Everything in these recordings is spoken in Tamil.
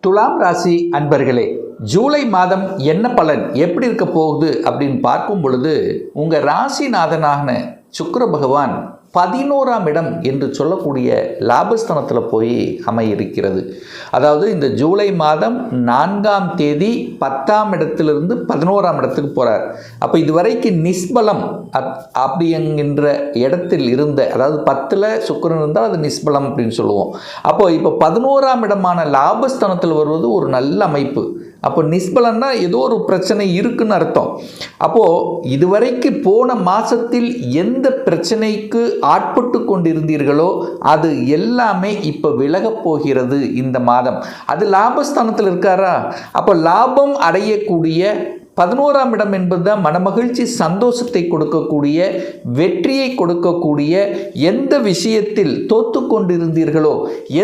துலாம் ராசி அன்பர்களே, ஜூலை மாதம் என்ன பலன் எப்படி இருக்க போகுது அப்படின்னு பார்க்கும் பொழுது உங்கள் ராசிநாதனான சுக்கிர பகவான் 11ஆம் இடம் என்று சொல்லக்கூடிய லாபஸ்தானத்தில் போய் அமையிருக்கிறது. அதாவது இந்த ஜூலை மாதம் 4ஆம் தேதி 10ஆம் இடத்திலிருந்து 11ஆம் இடத்துக்கு போகிறார். அப்போ இதுவரைக்கும் நிஸ்பலம் அப்படிங்கிற இடத்தில் இருந்த, அதாவது 10ல் சுக்கிரன் இருந்தால் அது நிஸ்பலம் அப்படின்னு சொல்லுவோம். அப்போது இப்போ 11ஆம் இடமான லாபஸ்தானத்தில் வருவது ஒரு நல்ல அமைப்பு. அப்போ நிஸ்பலன்னா ஏதோ ஒரு பிரச்சனை இருக்குன்னு அர்த்தம். அப்போது இதுவரைக்கு போன மாதத்தில் எந்த பிரச்சனைக்கு ஆட்பட்டு கொண்டிருந்தீர்களோ அது எல்லாமே இப்போ விலகப் போகிறது இந்த மாதம். அது லாபஸ்தானத்தில் இருக்காரா? அப்போ லாபம் அடையக்கூடிய 11ஆம் இடம் என்பது தான் மனமகிழ்ச்சி, சந்தோஷத்தை கொடுக்கக்கூடிய, வெற்றியை கொடுக்கக்கூடிய, எந்த விஷயத்தில் தோற்று கொண்டிருந்தீர்களோ,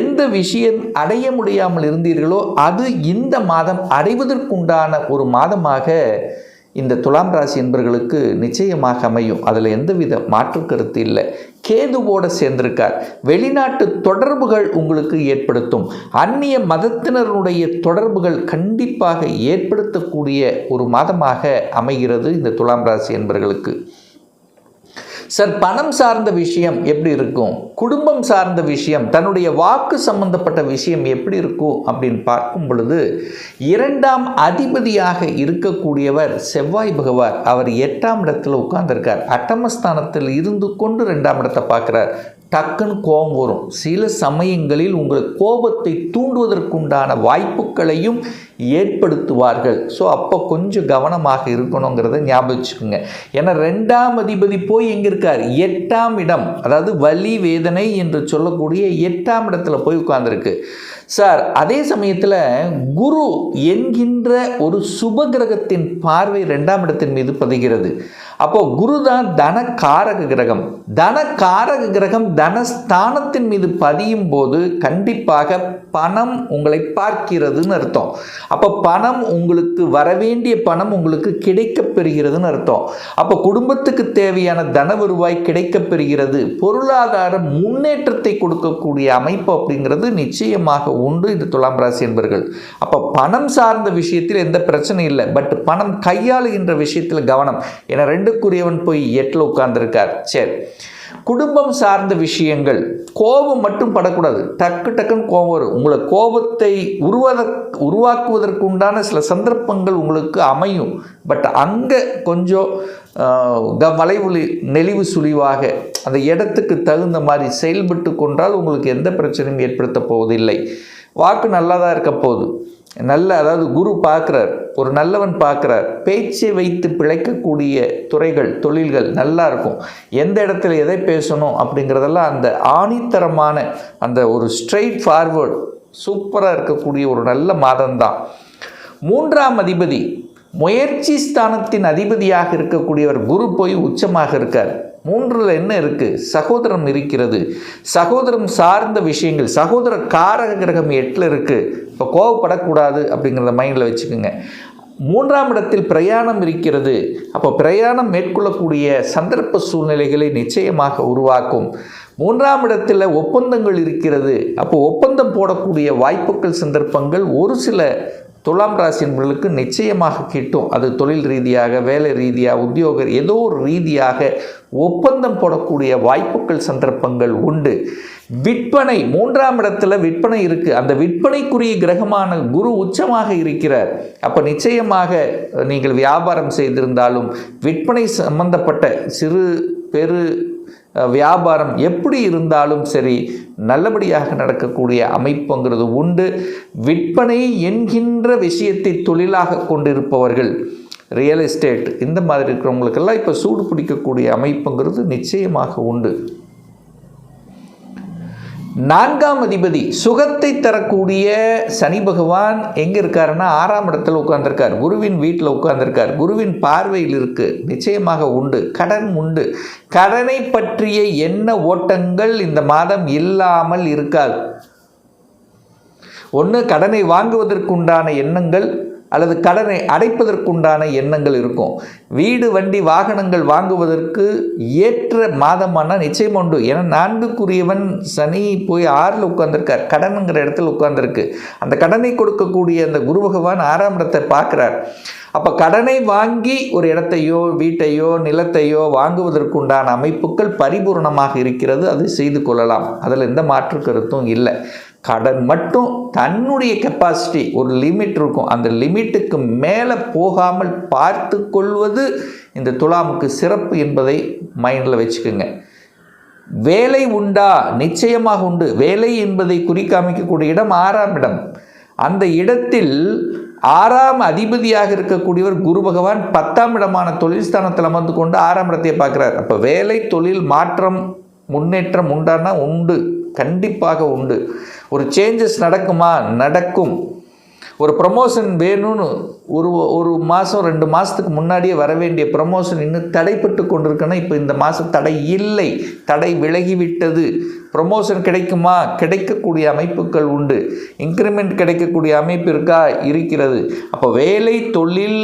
எந்த விஷயம் அடைய முடியாமல் இருந்தீர்களோ அது இந்த மாதம் அடைவதற்குண்டான ஒரு மாதமாக இந்த துலாம் ராசி என்பவர்களுக்கு நிச்சயமாக அமையும். அதில் எந்தவித மாற்று கருத்து இல்லை. கேதுவோடு சேர்ந்திருக்கார். வெளிநாட்டு தொடர்புகள் உங்களுக்கு ஏற்படுத்தும். அந்நிய மதத்தினருடைய தொடர்புகள் கண்டிப்பாக ஏற்படுத்தக்கூடிய ஒரு மாதமாக அமைகிறது இந்த துலாம் ராசி என்பவர்களுக்கு. சார், பணம் சார்ந்த விஷயம் எப்படி இருக்கும், குடும்பம் சார்ந்த விஷயம், தன்னுடைய வாக்கு சம்பந்தப்பட்ட விஷயம் எப்படி இருக்கும் அப்படின்னு பார்க்கும் பொழுது 2ஆம் அதிபதியாக இருக்கக்கூடியவர் செவ்வாய் பகவான். அவர் 8ஆம் இடத்துல உட்கார்ந்திருக்கார். அட்டமஸ்தானத்தில் இருந்து கொண்டு 2ஆம் இடத்தை பார்க்குறார். டக்குன்னு கோபம் வரும். சில சமயங்களில் உங்கள் கோபத்தை தூண்டுவதற்குண்டான வாய்ப்புகளையும் ஏற்படுத்துவார்கள். ஸோ அப்போ கொஞ்சம் கவனமாக இருக்கணுங்கிறத ஞாபகம் வச்சுக்கோங்க. ஏன்னா 2ஆம் அதிபதி போய் எங்கே இருக்கார்? 8ஆம் இடம், அதாவது வலி வேதனை என்று சொல்லக்கூடிய 8ஆம் இடத்துல போய் உட்கார்ந்துருக்கு. சார், அதே சமயத்தில் குரு என்கின்ற ஒரு சுப கிரகத்தின் பார்வை 2ஆம் இடத்தின் மீது பதிகிறது. அப்போது குரு தான் தனக்காரக கிரகம். தனக்காரக கிரகம் தனஸ்தானத்தின் மீது பதியும் போது கண்டிப்பாக பணம் உங்களை பார்க்கிறதுன்னு அர்த்தம். அப்போ பணம் உங்களுக்கு வரவேண்டிய பணம் உங்களுக்கு கிடைக்கப் பெறுகிறதுன்னு அர்த்தம். அப்போ குடும்பத்துக்கு தேவையான தன வருவாய் கிடைக்கப் பெறுகிறது. பொருளாதார முன்னேற்றத்தை கொடுக்கக்கூடிய அமைப்பு அப்படிங்கிறது நிச்சயமாக உண்டு இந்த துலாம் ராசி என்பவர்கள். அப்போ பணம் சார்ந்த விஷயத்தில் எந்த பிரச்சனையும் இல்லை. பட் பணம் கையாளுகின்ற விஷயத்தில் கவனம். ஏன்னா 2க்குரியவன் போய் 8ல் உட்கார்ந்துருக்கார். சரி, குடும்பம் சார்ந்த விஷயங்கள், கோபம் மட்டும் படக்கூடாது. டக்குன்னு கோபம் வரும். உங்களை கோபத்தை உருவாக்குவதற்குண்டான சில சந்தர்ப்பங்கள் உங்களுக்கு அமையும். பட் அங்கே கொஞ்சம் நெளிவு சுழிவாக அந்த இடத்துக்கு தகுந்த மாதிரி செயல்பட்டு கொண்டால் உங்களுக்கு எந்த பிரச்சனையும் ஏற்படுத்த போவதில்லை. வாக்கு நல்லா தான் இருக்க போகுது. அதாவது குரு பார்க்குறார், ஒரு நல்லவன் பார்க்குறார். பேச்சை வைத்து பிழைக்கக்கூடிய துறைகள், தொழில்கள் நல்லா இருக்கும். எந்த இடத்துல எதை பேசணும் அப்படிங்கிறதெல்லாம் அந்த ஆணித்தரமான அந்த ஒரு ஸ்ட்ரெயிட் ஃபார்வர்ட் சூப்பராக இருக்கக்கூடிய ஒரு நல்ல மாதம்தான். 3ஆம் அதிபதி, முயற்சி ஸ்தானத்தின் அதிபதியாக இருக்கக்கூடியவர் குரு போய் உச்சமாக இருக்கார். 3ல் என்ன இருக்குது? சகோதரம் இருக்கிறது. சகோதரம் சார்ந்த விஷயங்கள், சகோதர காரக கிரகம் 8ல் இருக்குது. இப்போ கோவப்படக்கூடாது அப்படிங்கிறத மைண்டில் வச்சுக்கோங்க. 3ஆம் இடத்தில் பிரயாணம் இருக்கிறது. அப்போ பிரயாணம் மேற்கொள்ளக்கூடிய சந்தர்ப்ப சூழ்நிலைகளை நிச்சயமாக உருவாக்கும். 3ஆம் இடத்தில் ஒப்பந்தங்கள் இருக்கிறது. அப்போ ஒப்பந்தம் போடக்கூடிய வாய்ப்புகள், சந்தர்ப்பங்கள் ஒரு சில துலாம் ராசி என்பவர்களுக்கு நிச்சயமாக கிட்டும். அது தொழில் ரீதியாக, வேலை ரீதியாக, உத்தியோக ஏதோ ஒரு ரீதியாக ஒப்பந்தம் போடக்கூடிய வாய்ப்புகள், சந்தர்ப்பங்கள் உண்டு. விற்பனை, 3ஆம் இடத்துல விற்பனை இருக்குது. அந்த விற்பனைக்குரிய கிரகமான குரு உச்சமாக இருக்கிறார். அப்போ நிச்சயமாக நீங்கள் வியாபாரம் செய்திருந்தாலும், விற்பனை சம்பந்தப்பட்ட சிறு பெரு வியாபாரம் எப்படி இருந்தாலும் சரி நல்லபடியாக நடக்கக்கூடிய அமைப்புங்கிறது உண்டு. விற்பனை என்கின்ற விஷயத்தை தொழிலாக கொண்டிருப்பவர்கள், ரியல் எஸ்டேட் இந்த மாதிரி இருக்கிறவங்களுக்கெல்லாம் இப்போ சூடு பிடிக்கக்கூடிய அமைப்புங்கிறது நிச்சயமாக உண்டு. 4ஆம் அதிபதி சுகத்தை தரக்கூடிய சனி பகவான் எங்கே இருக்காருன்னா 6ஆம் இடத்துல உட்கார்ந்துருக்கார். குருவின் வீட்டில் உட்கார்ந்துருக்கார். குருவின் பார்வையில் இருக்குது. நிச்சயமாக உண்டு. கடன் உண்டு. கடனை பற்றிய எண்ண ஓட்டங்கள் இந்த மாதம் இல்லாமல் இருக்காது. ஒன்று கடனை வாங்குவதற்குண்டான எண்ணங்கள், அல்லது கடனை அடைப்பதற்குண்டான எண்ணங்கள் இருக்கும். வீடு வண்டி வாகனங்கள் வாங்குவதற்கு ஏற்ற மாதமான நிச்சயம் உண்டு. ஏன்னா 4க்குரியவன் சனி போய் 6ல் உட்கார்ந்துருக்கார், கடனுங்கிற இடத்துல உட்கார்ந்துருக்கு. அந்த கடனை கொடுக்கக்கூடிய அந்த குரு பகவான் 6ஆம் இடத்தை பார்க்குறார். அப்போ கடனை வாங்கி ஒரு இடத்தையோ வீட்டையோ நிலத்தையோ வாங்குவதற்குண்டான அமைப்புகள் பரிபூர்ணமாக இருக்கிறது. அது செய்து கொள்ளலாம், அதில் எந்த மாற்று கருத்தும் இல்லை. கடன் மட்டும் தன்னுடைய கெப்பாசிட்டி ஒரு லிமிட் இருக்கும், அந்த லிமிட்டுக்கு மேலே போகாமல் பார்த்து கொள்வது இந்த துலாமுக்கு சிறப்பு என்பதை மைண்டில் வச்சுக்கோங்க. வேலை உண்டா? நிச்சயமாக உண்டு. வேலை என்பதை குறிக்காமிக்கக்கூடிய இடம் 6ஆம் இடம். அந்த இடத்தில் 6ஆம் அதிபதியாக இருக்கக்கூடியவர் குரு பகவான் 10ஆம் இடமான தொழில் ஸ்தானத்தில் அமர்ந்து கொண்டு 6ஆம் இடத்தை பார்க்குறார். அப்போ வேலை தொழில் மாற்றம் முன்னேற்றம் உண்டானா உண்டு, கண்டிப்பாக உண்டு. ஒரு சேஞ்சஸ் நடக்குமா? நடக்கும். ஒரு ப்ரமோஷன் வேணும்னு ஒரு மாதம் 2 மாதத்துக்கு முன்னாடியே வர வேண்டிய ப்ரமோஷன் இன்னும் தடைப்பட்டு கொண்டிருக்குன்னா இப்போ இந்த மாதம் தடை இல்லை, தடை விலகிவிட்டது. ப்ரமோஷன் கிடைக்குமா? கிடைக்கக்கூடிய அமைப்புகள் உண்டு. இன்க்ரிமெண்ட் கிடைக்கக்கூடிய அமைப்பு இருக்கா? இருக்கிறது. அப்போ வேலை தொழில்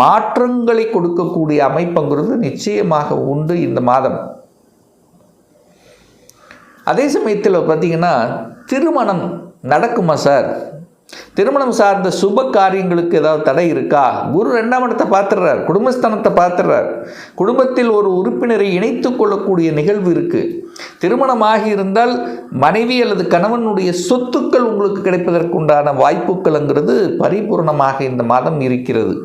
மாற்றங்களை கொடுக்கக்கூடிய அமைப்புங்கிறது நிச்சயமாக உண்டு இந்த மாதம். அதே சமயத்தில் பார்த்திங்கன்னா திருமணம் நடக்குமா சார்? திருமணம் சார்ந்த சுப காரியங்களுக்கு ஏதாவது தடை இருக்கா? குரு 2ஆம் இடத்தை பார்த்துடுறார், குடும்பஸ்தானத்தை பார்த்துடுறார். குடும்பத்தில் ஒரு உறுப்பினரை இணைத்து கொள்ளக்கூடிய நிகழ்வு இருக்குது. திருமணமாகி இருந்தால் மனைவி அல்லது கணவனுடைய சொத்துக்கள் உங்களுக்கு கிடைப்பதற்குண்டான வாய்ப்புகள்ங்கிறது பரிபூர்ணமாக இந்த மாதம் இருக்கிறது.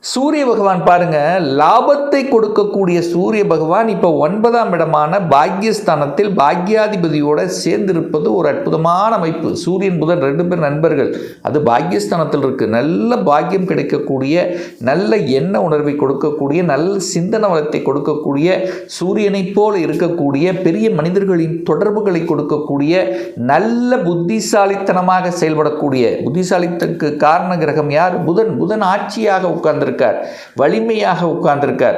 சூரிய பகவான் பாருங்க, லாபத்தை கொடுக்கக்கூடிய சூரிய பகவான் இப்போ 9ஆம் இடமான பாக்யஸ்தானத்தில் பாக்யாதிபதியோட சேர்ந்திருப்பது ஒரு அற்புதமான அமைப்பு. சூரியன் புதன் 2 பேர் நண்பர்கள், அது பாக்யஸ்தானத்தில் இருக்குது. நல்ல பாக்கியம் கிடைக்கக்கூடிய, நல்ல எண்ண உணர்வை கொடுக்கக்கூடிய, நல்ல சிந்தன வளத்தை கொடுக்கக்கூடிய, சூரியனை போல் இருக்கக்கூடிய, பெரிய மனிதர்களின் தொடர்புகளை கொடுக்கக்கூடிய, நல்ல புத்திசாலித்தனமாக செயல்படக்கூடிய, புத்திசாலித்தனுக்கு காரண கிரகம் யார்? புதன். புதன் ஆட்சியாக உட்கார்ந்திருக்கார், வலிமையாக உட்கார்ந்திருக்கார்.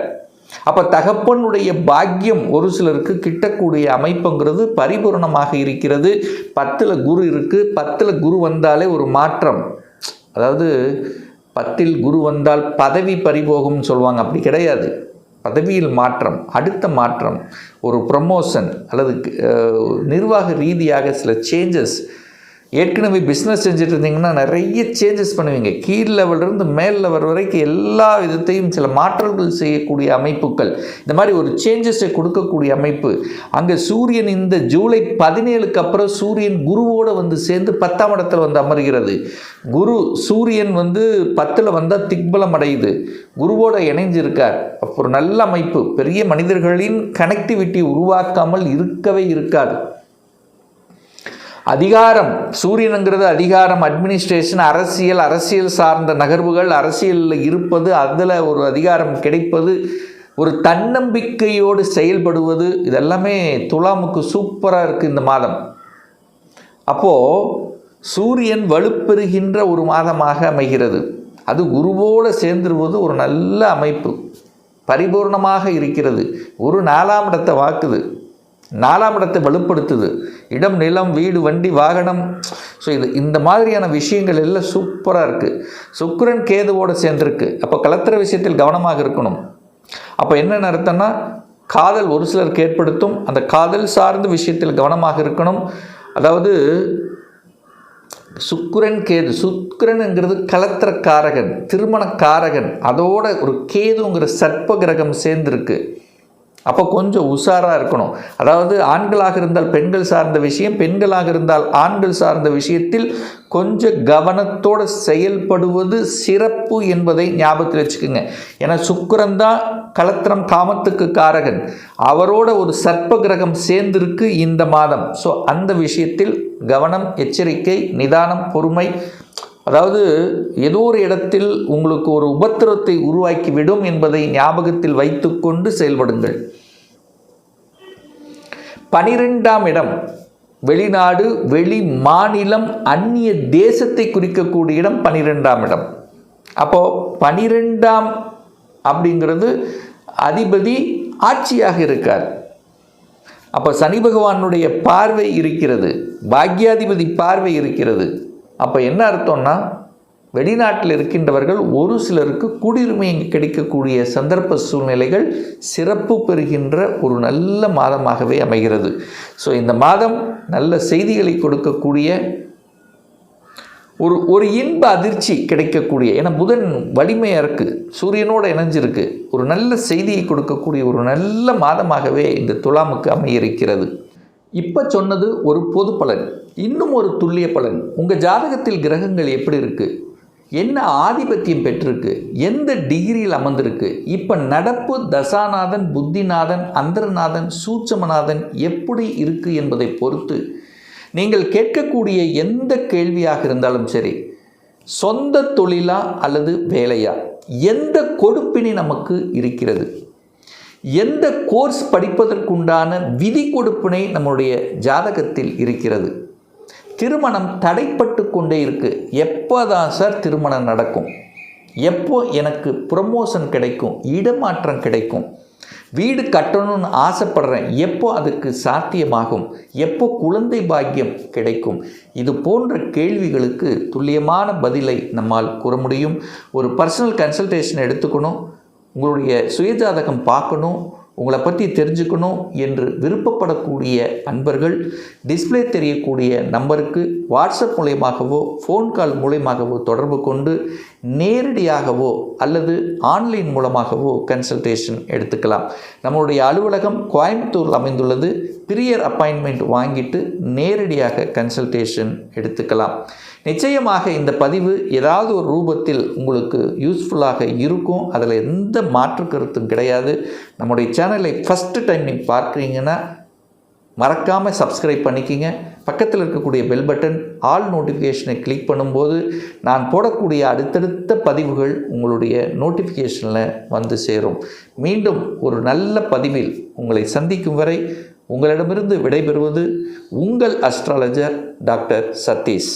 அப்ப தகப்பனுடைய பாக்கியம் ஒரு சிலருக்கு கிட்டக்கூடிய அமைப்புங்கிறது பரிபூர்ணமாக இருக்கிறது. 10ல் குரு இருக்கு. 10ல் குரு வந்தாலே ஒரு மாற்றம். அதாவது 10ல் குரு வந்தால் பதவி பறிபோகும் சொல்லுவாங்க, அப்படி கிடையாது. பதவியில் மாற்றம், அடுத்த மாற்றம், ஒரு ப்ரமோஷன் அல்லது நிர்வாக ரீதியாக சில சேஞ்சஸ். ஏற்கனவே பிஸ்னஸ் செஞ்சுட்டு இருந்தீங்கன்னா நிறைய சேஞ்சஸ் பண்ணுவீங்க. கீழ் லெவலிருந்து மேல் லெவல் வரைக்கும் எல்லா விதத்தையும் சில மாற்றங்கள் செய்யக்கூடிய அமைப்புகள், இந்த மாதிரி ஒரு சேஞ்சஸை கொடுக்கக்கூடிய அமைப்பு. அங்கே சூரியன் இந்த ஜூலை 17க்கு அப்புறம் சூரியன் குருவோடு வந்து சேர்ந்து 10ஆம் இடத்துல வந்து அமர்கிறது. குரு சூரியன் வந்து 10ல் வந்தால் திக்பலம் அடையுது, குருவோடு இணைஞ்சிருக்கார். அப்போ ஒரு நல்ல அமைப்பு. பெரிய மனிதர்களின் கனெக்டிவிட்டி உருவாக்காமல் இருக்கவே இருக்காது. அதிகாரம், சூரியனுங்கிறது அதிகாரம், அட்மினிஸ்ட்ரேஷன், அரசியல் சார்ந்த நகர்வுகள், அரசியலில் இருப்பது, அதில் ஒரு அதிகாரம் கிடைப்பது, ஒரு தன்னம்பிக்கையோடு செயல்படுவது, இதெல்லாமே துலாமுக்கு சூப்பராக இருக்குது இந்த மாதம். அப்போது சூரியன் வலுப்பெறுகின்ற ஒரு மாதமாக அமைகிறது. அது குருவோடு சேர்ந்துருவது ஒரு நல்ல அமைப்பு, பரிபூர்ணமாக இருக்கிறது. ஒரு 4ஆம் இடத்தை வாக்குது, 4ஆம் இடத்தை வலுப்படுத்துது. இடம், நிலம், வீடு, வண்டி, வாகனம். ஸோ இந்த மாதிரியான விஷயங்கள் எல்லாம் சூப்பராக இருக்குது. சுக்கிரன் கேதுவோடு சேர்ந்துருக்கு. அப்போ கலத்திர விஷயத்தில் கவனமாக இருக்கணும். அப்போ என்ன அர்த்தம்னா, காதல் ஒரு சிலருக்கு ஏற்படுத்தும். அந்த காதல் சார்ந்த விஷயத்தில் கவனமாக இருக்கணும். அதாவது சுக்கிரன் கேது, சுக்கிரனுங்கிறது கலத்திரக்காரகன், திருமணக்காரகன், அதோட ஒரு கேதுங்கிற சர்ப்ப கிரகம் சேர்ந்துருக்கு. அப்போ கொஞ்சம் உஷாராக இருக்கணும். அதாவது ஆண்களாக இருந்தால் பெண்கள் சார்ந்த விஷயம், பெண்களாக இருந்தால் ஆண்கள் சார்ந்த விஷயத்தில் கொஞ்சம் கவனத்தோடு செயல்படுவது சிறப்பு என்பதை ஞாபகத்தில் வச்சுக்கோங்க. ஏன்னா சுக்கிரன் தான் கலத்திரம், காமத்துக்கு காரகன். அவரோட ஒரு சர்ப்ப கிரகம் சேர்ந்திருக்கு இந்த மாதம். ஸோ அந்த விஷயத்தில் கவனம், எச்சரிக்கை, நிதானம், பொறுமை. அதாவது ஏதோ ஒரு இடத்தில் உங்களுக்கு ஒரு உபத்திரத்தை உருவாக்கிவிடும் என்பதை ஞாபகத்தில் வைத்துக்கொண்டு செயல்படுங்கள். 12ஆம் இடம் வெளிநாடு, வெளி மாநிலம், அந்நிய தேசத்தை குறிக்கக்கூடிய இடம் 12ஆம் இடம். அப்போது 12ஆம் அப்படிங்கிறது அதிபதி ஆட்சியாக இருக்கார். அப்போ சனி பகவானுடைய பார்வை இருக்கிறது, பாக்யாதிபதி பார்வை இருக்கிறது. அப்போ என்ன அர்த்தம்னா, வெளிநாட்டில் இருக்கின்றவர்கள் ஒரு சிலருக்கு குடியுரிமை கிடைக்கக்கூடிய சந்தர்ப்ப சூழ்நிலைகள் சிறப்பு பெறுகின்ற ஒரு நல்ல மாதமாகவே அமைகிறது. ஸோ இந்த மாதம் நல்ல செய்திகளை கொடுக்கக்கூடிய ஒரு இன்ப அதிர்ச்சி கிடைக்கக்கூடிய, ஏன்னா புதன் வலிமையாக இருக்குது, சூரியனோடு இணைஞ்சிருக்கு, ஒரு நல்ல செய்தியை கொடுக்கக்கூடிய ஒரு நல்ல மாதமாகவே இந்த துலாமுக்கு அமையிருக்கிறது. இப்போ சொன்னது ஒரு பொது பலன். இன்னும் ஒரு துல்லிய பலன். உங்கள் ஜாதகத்தில் கிரகங்கள் எப்படி இருக்குது, என்ன ஆதிபத்தியம் பெற்றிருக்கு, எந்த டிகிரியில் அமர்ந்திருக்கு, இப்போ நடப்பு தசாநாதன், புத்திநாதன், அந்தரநாதன், சூட்சமநாதன் எப்படி இருக்குது என்பதை பொறுத்து நீங்கள் கேட்கக்கூடிய எந்த கேள்வியாக இருந்தாலும் சரி, சொந்த தொழிலா அல்லது வேலையா, எந்த கொடுப்பினை நமக்கு இருக்கிறது, எந்த கோர்ஸ் படிப்பதற்குண்டான விதி கொடுப்பினை நம்முடைய ஜாதகத்தில் இருக்கிறது, திருமணம் தடைப்பட்டு கொண்டே இருக்குது, எப்போ தான் சார் திருமணம் நடக்கும், எப்போ எனக்கு ப்ரமோஷன் கிடைக்கும், இடமாற்றம் கிடைக்கும், வீடு கட்டணும்னு ஆசைப்படுறேன், எப்போ அதுக்கு சாத்தியமாகும், எப்போ குழந்தை பாக்கியம் கிடைக்கும், இது போன்ற கேள்விகளுக்கு துல்லியமான பதிலை நம்மால் கூற முடியும். ஒரு பர்சனல் கன்சல்டேஷன் எடுத்துக்கணும், உங்களுடைய சுயஜாதகம் பார்க்கணும், உங்களை பற்றி தெரிஞ்சுக்கணும் என்று விருப்பப்படக்கூடிய அன்பர்கள் டிஸ்பிளே தெரியக்கூடிய நம்பருக்கு வாட்ஸ்அப் மூலயமாகவோ ஃபோன் கால் மூலயமாகவோ தொடர்பு கொண்டு நேரடியாகவோ அல்லது ஆன்லைன் மூலமாகவோ கன்சல்டேஷன் எடுத்துக்கலாம். நம்மளுடைய அலுவலகம் கோயம்புத்தூரில் அமைந்துள்ளது. ப்ரியர் அப்பாயின்மெண்ட் வாங்கிட்டு நேரடியாக கன்சல்டேஷன் எடுத்துக்கலாம். நிச்சயமாக இந்த பதிவு ஏதாவது ஒரு ரூபத்தில் உங்களுக்கு யூஸ்ஃபுல்லாக இருக்கும், அதில் எந்த மாற்று கருத்தும் கிடையாது. நம்முடைய சேனலை ஃபஸ்ட்டு டைம் நீங்கள் பார்க்குறீங்கன்னா மறக்காமல் சப்ஸ்கிரைப் பண்ணிக்கிங்க. பக்கத்தில் இருக்கக்கூடிய பெல் பட்டன் ஆல் நோட்டிஃபிகேஷனை கிளிக் பண்ணும்போது நான் போடக்கூடிய அடுத்தடுத்த பதிவுகள் உங்களுடைய நோட்டிஃபிகேஷனில் வந்து சேரும். மீண்டும் ஒரு நல்ல பதிவில் உங்களை சந்திக்கும் வரை உங்களிடமிருந்து விடைபெறுவது உங்கள் அஸ்ட்ராலஜர் டாக்டர் சதீஷ்.